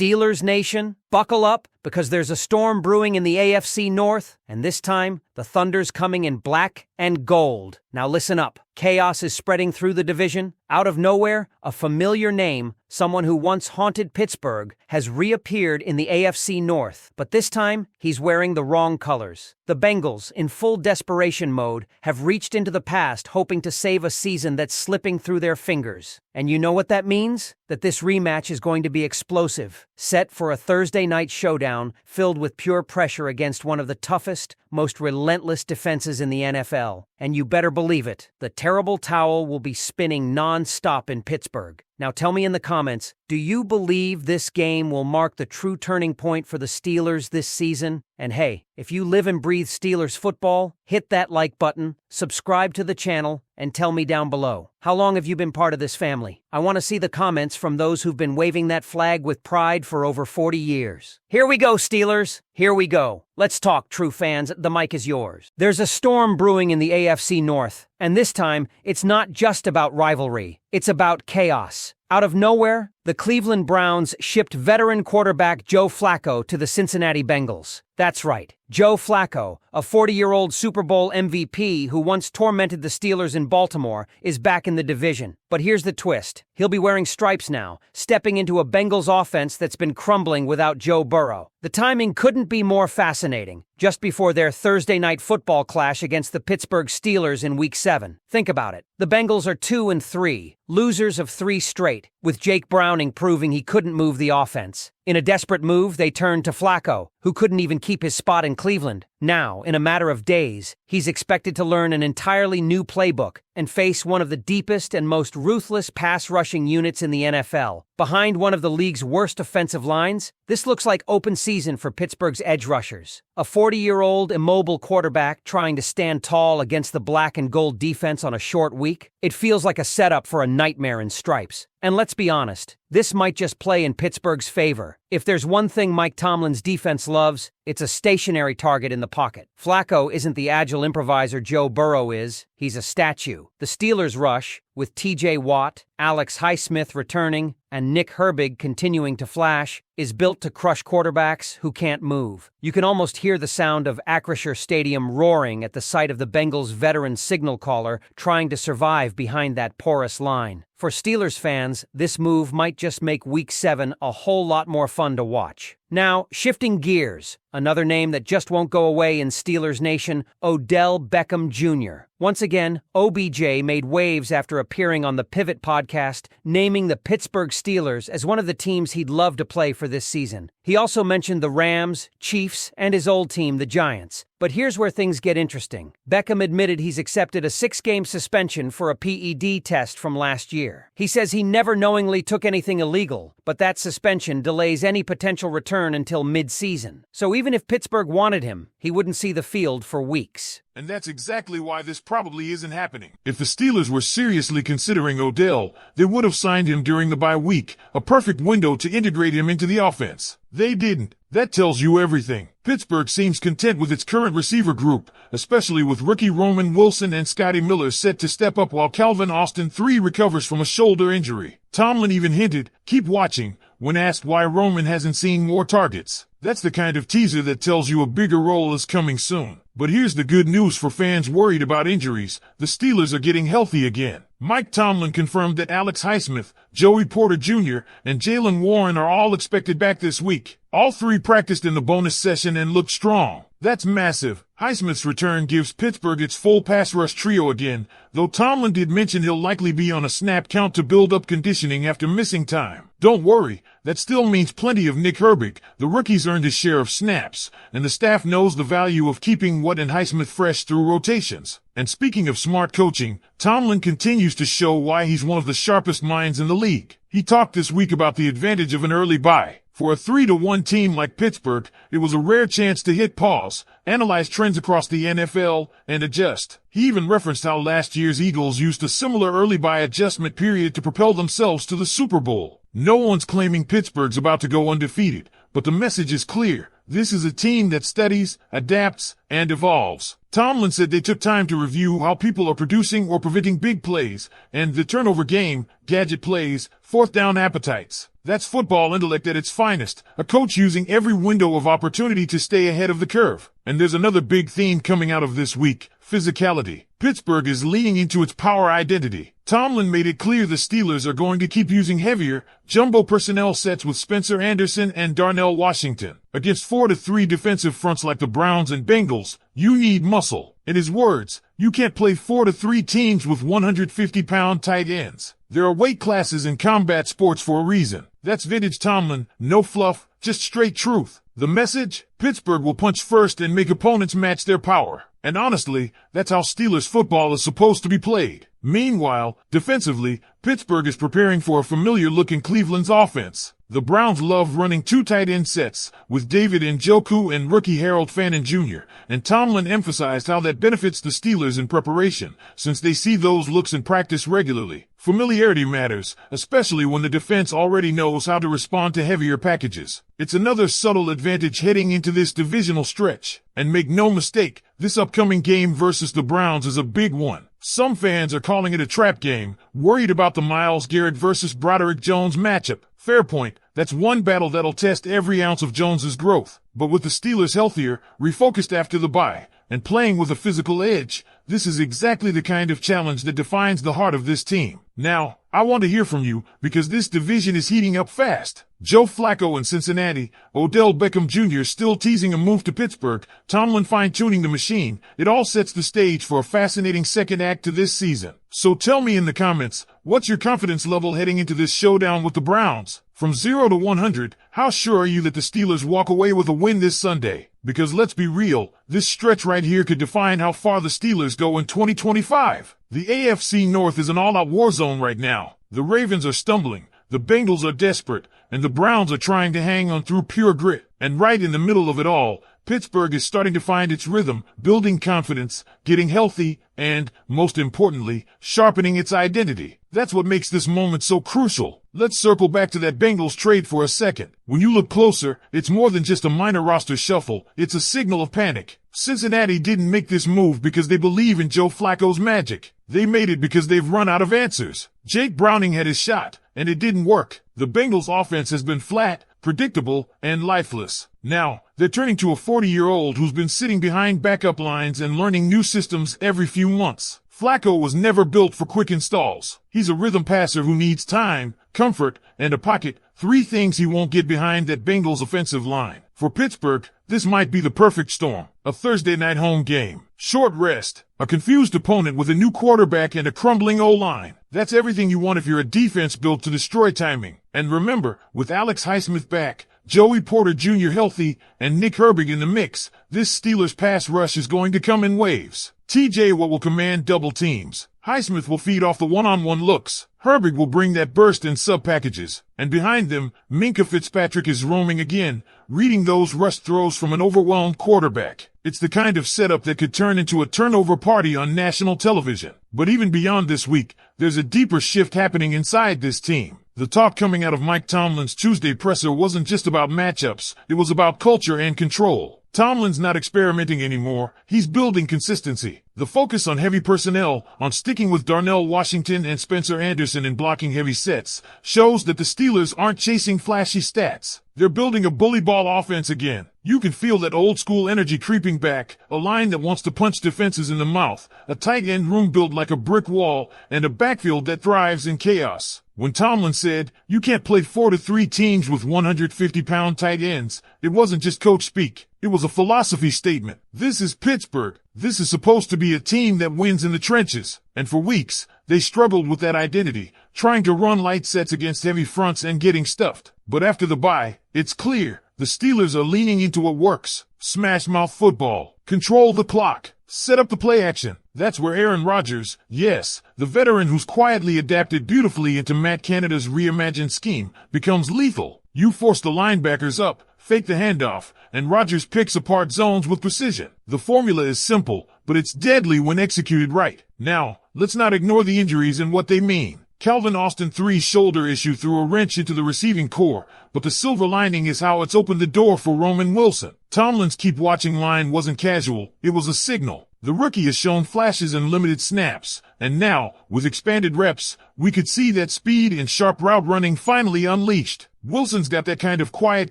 Steelers Nation, buckle up because there's a storm brewing in the AFC North, and this time, the Thunder's coming in black and gold. Now listen up. Chaos is spreading through the division. Out of nowhere, a familiar name, someone who once haunted Pittsburgh, has reappeared in the AFC North. But this time, he's wearing the wrong colors. The Bengals, in full desperation mode, have reached into the past hoping to save a season that's slipping through their fingers. And you know what that means? That this rematch is going to be explosive, set for a Thursday night showdown filled with pure pressure against one of the toughest, most relentless defenses in the NFL. And you better believe it, the terrible towel will be spinning non-stop in Pittsburgh. Now tell me in the comments, do you believe this game will mark the true turning point for the Steelers this season? And hey, if you live and breathe Steelers football, hit that like button, subscribe to the channel, and tell me down below. How long have you been part of this family? I want to see the comments from those who've been waving that flag with pride for over 40 years. Here we go, Steelers. Here we go. Let's talk, true fans. The mic is yours. There's a storm brewing in the AFC North, and this time, it's not just about rivalry. It's about chaos. Out of nowhere, the Cleveland Browns shipped veteran quarterback Joe Flacco to the Cincinnati Bengals. That's right, Joe Flacco, a 40-year-old Super Bowl MVP who once tormented the Steelers in Baltimore, is back in the division. But here's the twist. He'll be wearing stripes now, stepping into a Bengals offense that's been crumbling without Joe Burrow. The timing couldn't be more fascinating, just before their Thursday night football clash against the Pittsburgh Steelers in Week 7. Think about it. The Bengals are 2-3, losers of 3 straight, with Jake Browning proving he couldn't move the offense. In a desperate move, they turned to Flacco, who couldn't even keep his spot in Cleveland. Now, in a matter of days, he's expected to learn an entirely new playbook and face one of the deepest and most ruthless pass-rushing units in the NFL. Behind one of the league's worst offensive lines, this looks like open season for Pittsburgh's edge rushers. A 40-year-old immobile quarterback trying to stand tall against the black and gold defense on a short week? It feels like a setup for a nightmare in stripes. And let's be honest, this might just play in Pittsburgh's favor. If there's one thing Mike Tomlin's defense loves, it's a stationary target in the pocket. Flacco isn't the agile improviser Joe Burrow is. He's a statue. The Steelers' rush, with T.J. Watt, Alex Highsmith returning, and Nick Herbig continuing to flash, is built to crush quarterbacks who can't move. You can almost hear the sound of Acrisure Stadium roaring at the sight of the Bengals' veteran signal caller trying to survive behind that porous line. For Steelers fans, this move might just make Week 7 a whole lot more fun to watch. Now, shifting gears, another name that just won't go away in Steelers Nation, Odell Beckham Jr. Once again, OBJ made waves after appearing on the Pivot podcast, naming the Pittsburgh Steelers as one of the teams he'd love to play for this season. He also mentioned the Rams, Chiefs, and his old team, the Giants. But here's where things get interesting. Beckham admitted he's accepted a 6-game suspension for a PED test from last year. He says he never knowingly took anything illegal, but that suspension delays any potential return until mid-season. So even if Pittsburgh wanted him, he wouldn't see the field for weeks. And that's exactly why this probably isn't happening. If the Steelers were seriously considering Odell, they would have signed him during the bye week, a perfect window to integrate him into the offense. They didn't. That tells you everything. Pittsburgh seems content with its current receiver group, especially with rookie Roman Wilson and Scotty Miller set to step up while Calvin Austin III recovers from a shoulder injury. Tomlin even hinted, "Keep watching," when asked why Roman hasn't seen more targets. That's the kind of teaser that tells you a bigger role is coming soon. But here's the good news for fans worried about injuries. The Steelers are getting healthy again. Mike Tomlin confirmed that Alex Highsmith, Joey Porter Jr., and Jaylen Warren are all expected back this week. All 3 practiced in the bonus session and looked strong. That's massive. Highsmith's return gives Pittsburgh its full pass rush trio again, though Tomlin did mention he'll likely be on a snap count to build up conditioning after missing time. Don't worry, that still means plenty of Nick Herbig. The rookie's earned his share of snaps, and the staff knows the value of keeping Watt and Highsmith fresh through rotations. And speaking of smart coaching, Tomlin continues to show why he's one of the sharpest minds in the league. He talked this week about the advantage of an early bye. For a 3-1 team like Pittsburgh, it was a rare chance to hit pause, analyze trends across the NFL, and adjust. He even referenced how last year's Eagles used a similar early bye adjustment period to propel themselves to the Super Bowl. No one's claiming Pittsburgh's about to go undefeated, but the message is clear. This is a team that studies, adapts, and evolves. Tomlin said they took time to review how people are producing or preventing big plays, and the turnover game, gadget plays, fourth down appetites. That's football intellect at its finest, a coach using every window of opportunity to stay ahead of the curve. And there's another big theme coming out of this week: physicality. Pittsburgh is leaning into its power identity. Tomlin made it clear the Steelers are going to keep using heavier, jumbo personnel sets with Spencer Anderson and Darnell Washington. Against 4-3 defensive fronts like the Browns and Bengals, you need muscle. In his words, you can't play 4-3 teams with 150-pound tight ends. There are weight classes in combat sports for a reason. That's vintage Tomlin, no fluff, just straight truth. The message? Pittsburgh will punch first and make opponents match their power. And honestly, that's how Steelers football is supposed to be played. Meanwhile, defensively, Pittsburgh is preparing for a familiar-looking Cleveland's offense. The Browns love running two tight end sets, with David Njoku and rookie Harold Fannin Jr., and Tomlin emphasized how that benefits the Steelers in preparation, since they see those looks in practice regularly. Familiarity matters, especially when the defense already knows how to respond to heavier packages. It's another subtle advantage heading into this divisional stretch. And make no mistake, this upcoming game versus the Browns is a big one. Some fans are calling it a trap game, worried about the Myles Garrett versus Broderick Jones matchup. Fair point, that's one battle that'll test every ounce of Jones's growth. But with the Steelers healthier, refocused after the bye, and playing with a physical edge, this is exactly the kind of challenge that defines the heart of this team. Now, I want to hear from you, because this division is heating up fast. Joe Flacco in Cincinnati, Odell Beckham Jr. still teasing a move to Pittsburgh, Tomlin fine-tuning the machine. It all sets the stage for a fascinating second act to this season. So tell me in the comments, what's your confidence level heading into this showdown with the Browns? From 0 to 100, how sure are you that the Steelers walk away with a win this Sunday? Because let's be real, this stretch right here could define how far the Steelers go in 2025. The AFC North is an all-out war zone right now. The Ravens are stumbling, the Bengals are desperate, and the Browns are trying to hang on through pure grit. And right in the middle of it all, Pittsburgh is starting to find its rhythm, building confidence, getting healthy, and, most importantly, sharpening its identity. That's what makes this moment so crucial. Let's circle back to that Bengals trade for a second. When you look closer, it's more than just a minor roster shuffle, it's a signal of panic. Cincinnati didn't make this move because they believe in Joe Flacco's magic. They made it because they've run out of answers. Jake Browning had his shot, and it didn't work. The Bengals offense has been flat, predictable, and lifeless. Now, they're turning to a 40-year-old who's been sitting behind backup lines and learning new systems every few months. Flacco was never built for quick installs. He's a rhythm passer who needs time, comfort, and a pocket, three things he won't get behind that Bengals offensive line. For Pittsburgh, this might be the perfect storm. A Thursday night home game, short rest, a confused opponent with a new quarterback and a crumbling O-line. That's everything you want if you're a defense built to destroy timing. And remember, with Alex Highsmith back, Joey Porter Jr. healthy, and Nick Herbig in the mix, this Steelers pass rush is going to come in waves. TJ Watt will command double teams. Highsmith will feed off the one-on-one looks. Herbig will bring that burst in sub-packages. And behind them, Minkah Fitzpatrick is roaming again, reading those rush throws from an overwhelmed quarterback. It's the kind of setup that could turn into a turnover party on national television. But even beyond this week, there's a deeper shift happening inside this team. The talk coming out of Mike Tomlin's Tuesday presser wasn't just about matchups, it was about culture and control. Tomlin's not experimenting anymore, he's building consistency. The focus on heavy personnel, on sticking with Darnell Washington and Spencer Anderson in blocking heavy sets, shows that the Steelers aren't chasing flashy stats. They're building a bully ball offense again. You can feel that old school energy creeping back, a line that wants to punch defenses in the mouth, a tight end room built like a brick wall, and a backfield that thrives in chaos. When Tomlin said, you can't play 4-3 teams with 150-pound tight ends, it wasn't just coach speak. It was a philosophy statement. This is Pittsburgh. This is supposed to be a team that wins in the trenches. And for weeks, they struggled with that identity, trying to run light sets against heavy fronts and getting stuffed. But after the bye, it's clear. The Steelers are leaning into what works. Smash mouth football. Control the clock. Set up the play action. That's where Aaron Rodgers, yes, the veteran who's quietly adapted beautifully into Matt Canada's reimagined scheme, becomes lethal. You force the linebackers up, fake the handoff, and Rodgers picks apart zones with precision. The formula is simple, but it's deadly when executed right. Now, let's not ignore the injuries and what they mean. Calvin Austin III's shoulder issue threw a wrench into the receiving core, but the silver lining is how it's opened the door for Roman Wilson. Tomlin's keep watching line wasn't casual, it was a signal. The rookie has shown flashes in limited snaps, and now, with expanded reps, we could see that speed and sharp route running finally unleashed. Wilson's got that kind of quiet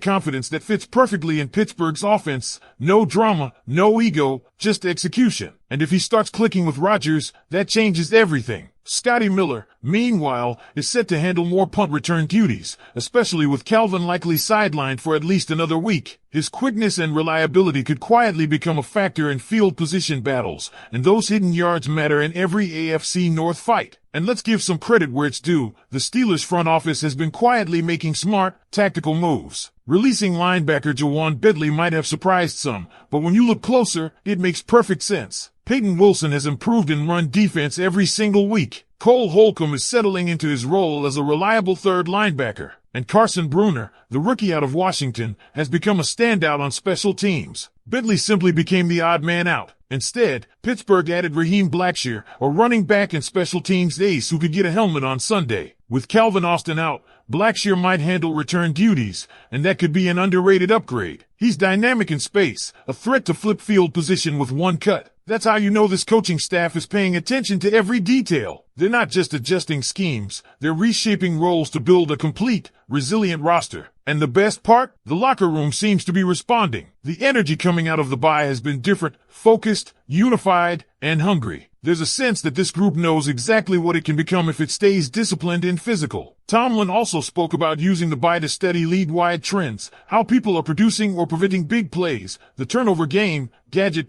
confidence that fits perfectly in Pittsburgh's offense. No drama, no ego, just execution. And if he starts clicking with Rodgers, that changes everything. Scotty Miller, meanwhile, is set to handle more punt return duties, especially with Calvin likely sidelined for at least another week. His quickness and reliability could quietly become a factor in field position battles, and those hidden yards matter in every AFC North fight. And let's give some credit where it's due. The Steelers front office has been quietly making smart, tactical moves. Releasing linebacker Jawan Bentley might have surprised some, but when you look closer, it makes perfect sense. Peyton Wilson has improved in run defense every single week. Cole Holcomb is settling into his role as a reliable third linebacker. And Carson Bruner, the rookie out of Washington, has become a standout on special teams. Bentley simply became the odd man out. Instead, Pittsburgh added Raheem Blackshear, a running back and special teams ace who could get a helmet on Sunday. With Calvin Austin out, Blackshear might handle return duties, and that could be an underrated upgrade. He's dynamic in space, a threat to flip field position with one cut. That's how you know this coaching staff is paying attention to every detail. They're not just adjusting schemes, they're reshaping roles to build a complete, resilient roster. And the best part? The locker room seems to be responding. The energy coming out of the bye has been different, focused, unified, and hungry. There's a sense that this group knows exactly what it can become if it stays disciplined and physical. Tomlin also spoke about using the bye to study league-wide trends, how people are producing or preventing big plays, the turnover game, gadget plays.